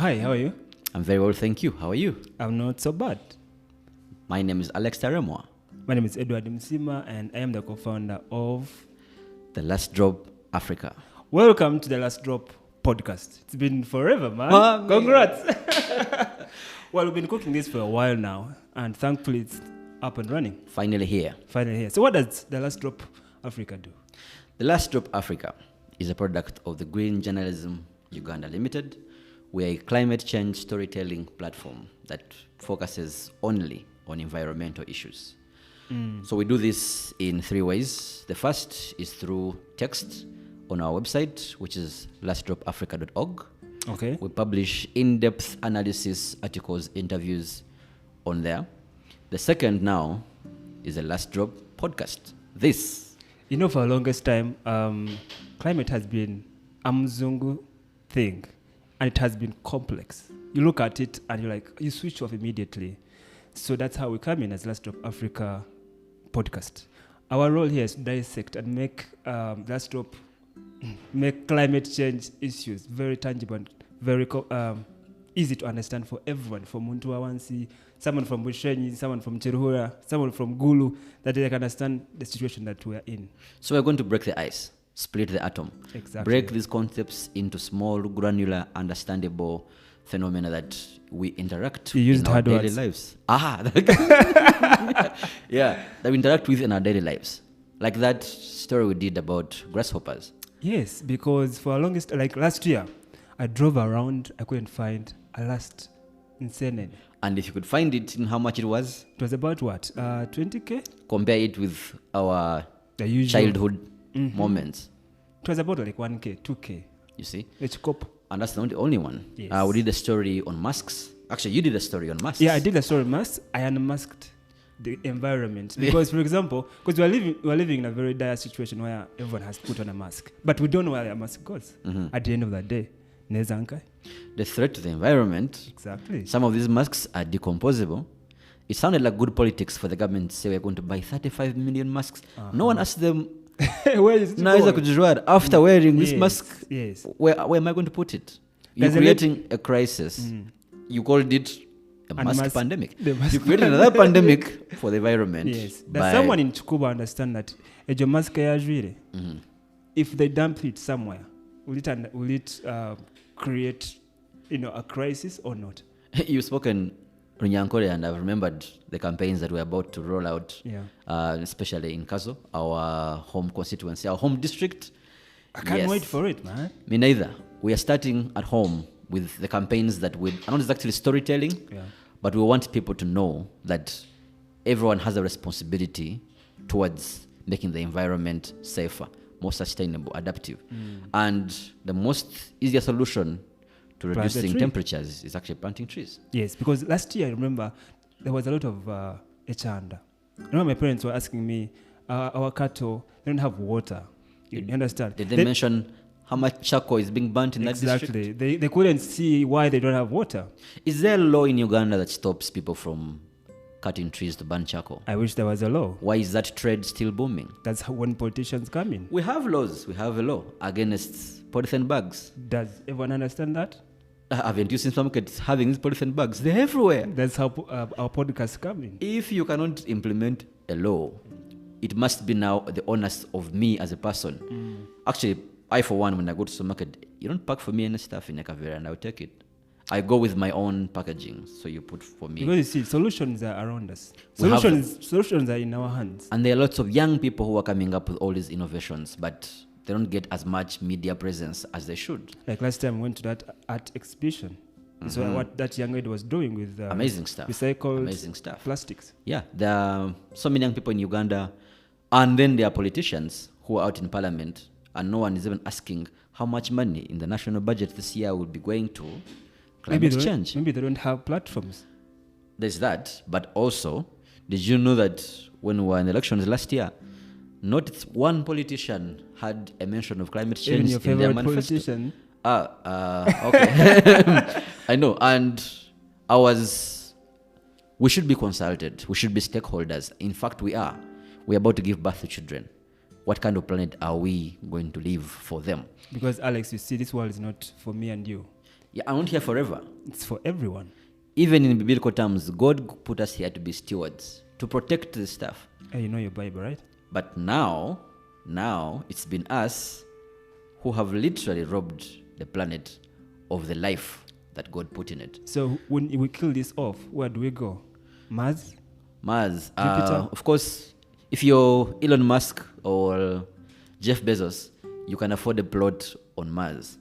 Hi, how are you? I'm very well, thank you. How are you? I'm not so bad. My name is Alex Taremwa. My name is Edward Msima, and I am the co-founder of The Last Drop Africa. Welcome to the Last Drop podcast. It's been forever, man. Congrats. Well, we've been cooking this for a while now, and thankfully it's up and running. Finally here. So what does the Last Drop Africa do? The Last Drop Africa is a product of the Green Journalism Uganda Limited. We are a climate change storytelling platform that focuses only on environmental issues. So we do this in 3 ways. The first is through text on our website, which is lastdropafrica.org. Okay. We publish in-depth analysis, articles, interviews on there. The second now is the Last Drop podcast. This. You know, for the longest time, climate has been a mzungu thing, and it has been complex. You look at it and you switch off immediately. So that's how we come in as Last Drop Africa podcast. Our role here is to dissect and make climate change issues very tangible and very easy to understand for everyone, from Muntu Awansi, someone from Bushenyi, someone from Cheruhura, someone from Gulu, that they can understand the situation that we are in. So we're going to break the ice, split the atom, break these concepts into small, granular, understandable phenomena that we interact with in our daily lives. That we interact with in our daily lives. Like that story we did about grasshoppers. Yes, because for the longest, like last year, I drove around, I couldn't find a last insane. And if you could find it, in how much it was? It was about what? 20K? Compare it with our the usual childhood moments. It was about like 1K, 2K. You see? It's cop. And that's not the only one. Yes. We did a story on masks. Actually, you did a story on masks. Yeah, I did a story on masks. I unmasked the environment. Because, for example, because we're living in a very dire situation where everyone has put on a mask. But we don't know where a mask goes at the end of the day. The threat to the environment. Exactly. Some of these masks are decomposable. It sounded like good politics for the government to say we're going to buy 35 million masks. No one asked them, where is it after wearing this mask, yes. where am I going to put it? You're creating a crisis. You called it a mask pandemic. You created another pandemic for the environment. Yes. Does someone in Chukuba understand that a mask if they dump it somewhere, will it create a crisis or not? You've spoken Runyankore, and I've remembered the campaigns that we're about to roll out, especially in Kazo, our home constituency, our home district. I can't wait for it, man. Me neither. We are starting at home with the campaigns that are not exactly storytelling, but we want people to know that everyone has a responsibility towards making the environment safer, more sustainable, adaptive. And the most easier solution to reducing temperatures is actually planting trees. Yes, because last year I remember there was a lot of echanda. I remember my parents were asking me, our cattle don't have water. You understand? Did they mention how much charcoal is being burnt in that district? Exactly. They couldn't see why they don't have water. Is there a law in Uganda that stops people from cutting trees to burn charcoal? I wish there was a law. Why is that trade still booming? That's when politicians come in. We have laws. We have a law against polythene bags. Does everyone understand that? Haven't you seen supermarkets having these polythene bags? They're everywhere. That's how our podcasts come in. If you cannot implement a law, it must be now the onus of me as a person. Actually, I, for one, when I go to supermarket, you don't pack for me any stuff in a kavera and I'll take it. I go with my own packaging, so you put for me. Because you see, solutions are around us. Solutions are in our hands. And there are lots of young people who are coming up with all these innovations, but they don't get as much media presence as they should. Like last time, we went to that art exhibition. So what that young lady was doing with amazing stuff, recycled plastics. Yeah, there are so many young people in Uganda, and then there are politicians who are out in parliament, and no one is even asking how much money in the national budget this year will be going to climate change. Maybe they don't have platforms. There's that, but also, did you know that when we were in the elections last year, not one politician had a mention of climate change in their manifesto? Politician. Okay. I know, and we should be consulted. We should be stakeholders. In fact, we are. We're about to give birth to children. What kind of planet are we going to leave for them? Because, Alex, you see, this world is not for me and you. Yeah, I'm not here forever. It's for everyone. Even in biblical terms, God put us here to be stewards, to protect the stuff. Hey, you know your Bible, right? But now it's been us who have literally robbed the planet of the life that God put in it. So when we kill this off, where do we go? Mars? Mars. Jupiter? Of course, if you're Elon Musk or Jeff Bezos, you can afford a plot on Mars.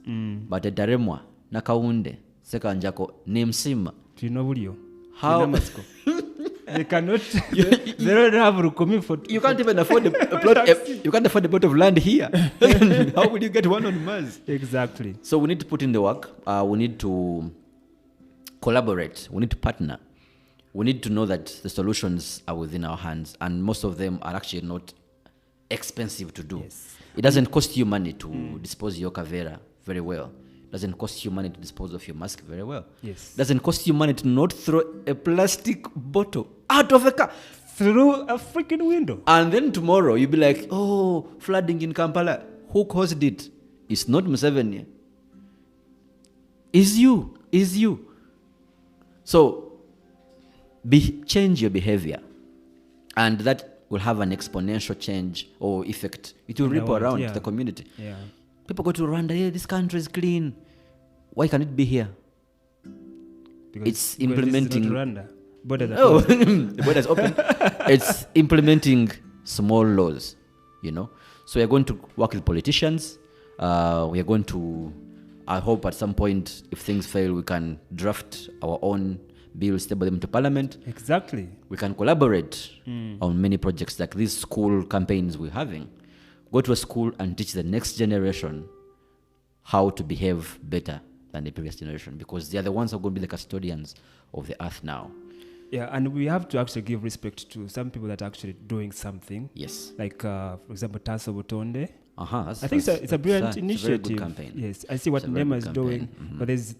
But etaremwa nakaunde sekanjako nemsima. Do you know Julio? How? They cannot. They don't have Rukumi for. You can't even afford a plot. You can't afford a plot of land here. How will you get one on Mars? Exactly. So we need to put in the work. We need to collaborate. We need to partner. We need to know that the solutions are within our hands, and most of them are actually not expensive to do. Yes. It doesn't cost you money to dispose your Cavera very well. It doesn't cost you money to dispose of your mask very well. Yes. It doesn't cost you money to not throw a plastic bottle out of a car. Through a freaking window. And then tomorrow you'll be like, oh, flooding in Kampala. Who caused it? It's not Museveni. It's you. It's you. So change your behavior. And that will have an exponential change or effect. It will ripple around the community. Yeah. People go to Rwanda, hey, this country is clean. Why can't it be here? It's implementing. This is not Rwanda. Borders are Oh, open. the border's open. It's implementing small laws, you know. So we are going to work with politicians. We are going to, I hope at some point, if things fail, we can draft our own bills, table them to Parliament. Exactly. We can collaborate on many projects like these school campaigns we're having. Go to a school and teach the next generation how to behave better than the previous generation, because they are the ones who are going to be the custodians of the earth now. Yeah, and we have to actually give respect to some people that are actually doing something. Yes. Like, for example, Tasso Butonde. I think it's a brilliant initiative. It's a very good campaign. Yes, I see what Nema is doing, Mm-hmm. but there's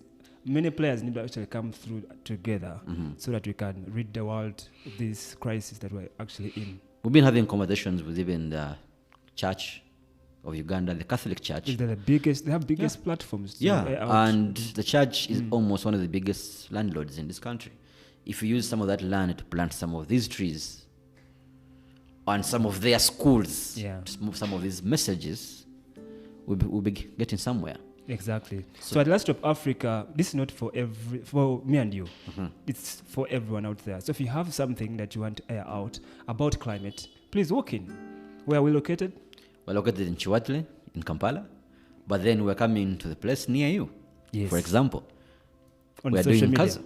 many players need to actually come through together so that we can rid the world of this crisis that we're actually in. We've been having conversations with even the Church of Uganda, the Catholic Church. They're the biggest. They have biggest platforms. To air out. And the church is almost one of the biggest landlords in this country. If we use some of that land to plant some of these trees and some of their schools, to move some of these messages, we'll be getting somewhere. Exactly. So at Last of Africa, this is not for me and you. It's for everyone out there. So if you have something that you want to air out about climate, please walk in. Where are we located? We're located in Chiwatle, in Kampala, but then we're coming to the place near you. Yes. For example, on social media.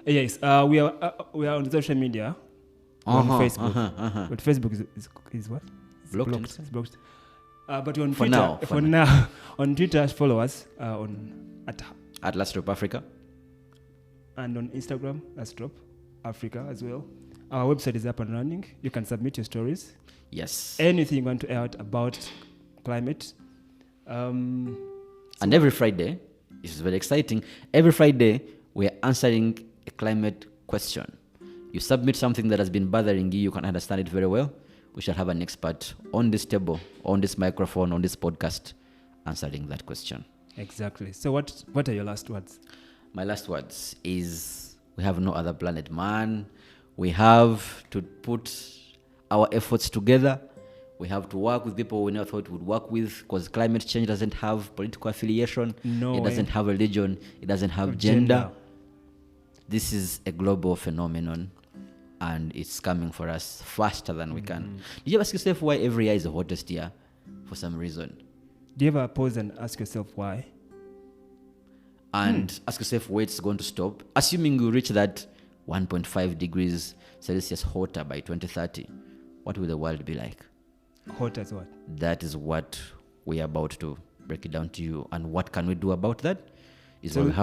Yes, we are on social media. On Facebook. But Facebook is what? It's blocked. It's blocked. But on Twitter, for now, on Twitter, follow us at Last Drop Africa, and on Instagram, Last Drop Africa as well. Our website is up and running. You can submit your stories. Yes. Anything you want to air out about climate. And every Friday, this is very exciting. Every Friday, we are answering a climate question. You submit something that has been bothering you. You can understand it very well. We shall have an expert on this table, on this microphone, on this podcast, answering that question. Exactly. So what are your last words? My last words is we have no other planet, man. We have to put our efforts together. We have to work with people we never thought we would work with, because climate change doesn't have political affiliation. It doesn't have religion. It doesn't have gender. This is a global phenomenon, and it's coming for us faster than we can. Did you ask yourself why every year is the hottest year? For some reason. Do you ever pause and ask yourself why? And ask yourself where it's going to stop. Assuming you reach that 1.5 degrees Celsius hotter by 2030, what will the world be like? Hot as what? That is what we are about to break it down to you. And what can we do about that? Is what we have